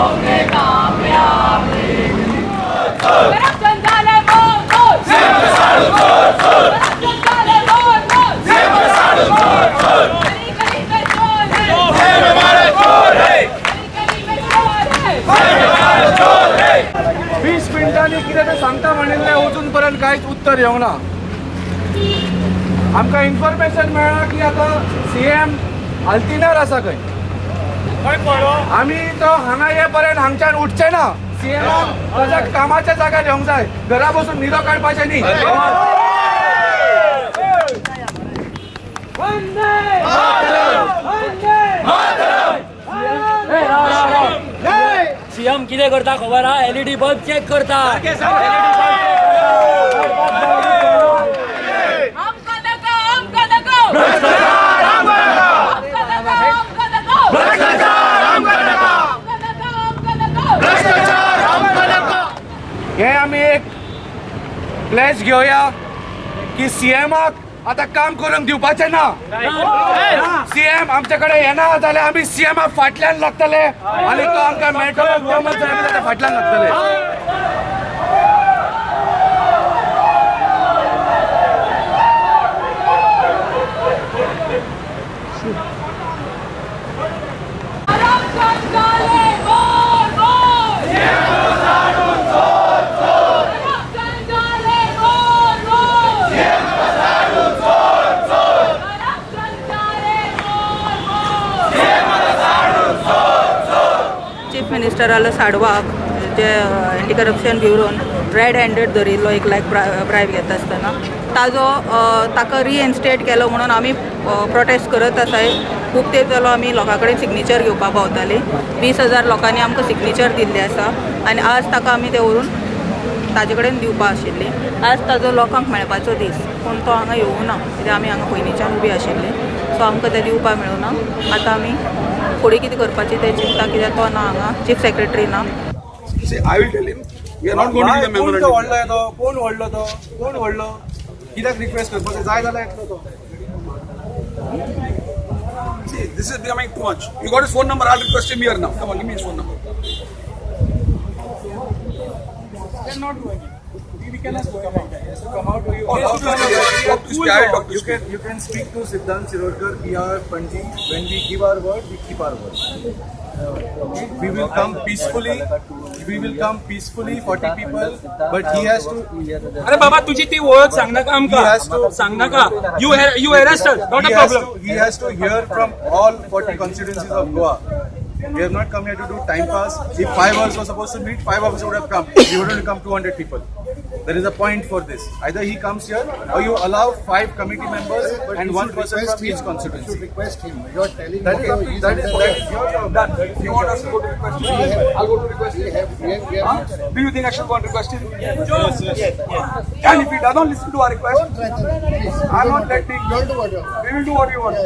होंगे कामयाब। करप्शन झाले बोल बोल, करप्शन झाले बोल बोल, गली गली में चोर है, गली गली में चोर है। 20 मिनिटांनी कितें तें सांगता म्हणिल्लें अजून पर्यंत कांयच उत्तर येवंक ना। आमकां इन्फॉर्मेशन मेळ्ळां की आतां सीएम आल्तिनार आसा खंय। आमी तो हांगा ये पर्यंत हांगच्यान उठचे ना। सीएमान ताच्या कामाच्या जाग्यार येवंक जाय, घरा बसून न्हिदो काडपाचें न्ही। सीएम कितें करता खबर हा? एलईडी बल्ब चेक करता। हमको देखो, हमको देखो, भ्रष्टाचार हमको देखो, हमको देखो, हमको देखो, भ्रष्टाचार हमको देखो, हमको देखो, भ्रष्टाचार हमको देखो। हे आमी एक प्लेज घेवया की सीएमाक आतां काम करूंक दिवपाचें ना। सीएम आमचे कडेन येना जाल्यार आमी सीएमा फाटल्यान लागतले आनी तो आमकां मेळटलो बहुमत जाल्यार आमी ताच्या फाटल्यान लागतले। करप्शन झाले बोल बोल, करप्शन झाले बोल बोल, करप्शन झाले बोल बोल। चीफ मिनिस्टरालो साडवाक जे एंटी करप्शन ब्युरोन रेड हँडेड धरिल्लो 1 लाख ब्रायब घेता आसतना ताका रिइन्स्टेट केलो म्हणून आमी प्रोटेस्ट करत आसाय। खूब तेंप जालो आमी लोकां कडेन सिग्नेचर घेवपाक पावतालीं। 20,000 लोकांनी आमकां सिग्नेचर दिल्ली आसा आनी आज ताका आमी ते व्हरून ताजे कडेन दिवपा आशिल्ली। आज ताजो लोकांक मेळपाचो दीस, पूण तो हांगा येवूं ना कित्याक आमी हांगा पयलींच्यान उबी आशिल्ली। सो आमकां ते दिवपाक मेळूना। आतां आमी फुडें कितें करपाचें तें चिंतता कित्याक तो ना हांगा, चीफ सेक्रेटरी ना। See, I will tell him, we are not going to give the memorandum. कोण व्हडलो कित्याक रिक्वेस्ट करपाचें जाय जाल्यार येतलो तो। See, this is becoming too much. You got his phone number, I'll request him here now. Come on, give me his phone number. They're not doing it. We cannot go ahead. So come out to you. Oh, Yes, talk to him. Talk to him. I'll talk to him. You can speak to Siddhant Sirorkar, PR Panji. When we give our word, we keep our word. We will come peacefully. We will come peacefully, 40 people. But he has to. अरे बाबा तुझी ती ओळख सांग नका आमकां, सांग नका। You arrested, not a problem. He has to hear from all 40 constituencies of Goa. We have not come here to do time pass. If 5 hours was supposed to meet, 5 hours would have come. We would have come 200 people. There is a point for this. Either he comes here or you allow 5 committee members and 1 person from each constituency. You request him. You are telling That is your job. You want us to go to request him? I'll go to request him. Do you think I should go and request him? Yes. And if he doesn't listen to our request, I'm not letting. Don't do what you want. We will do what you want.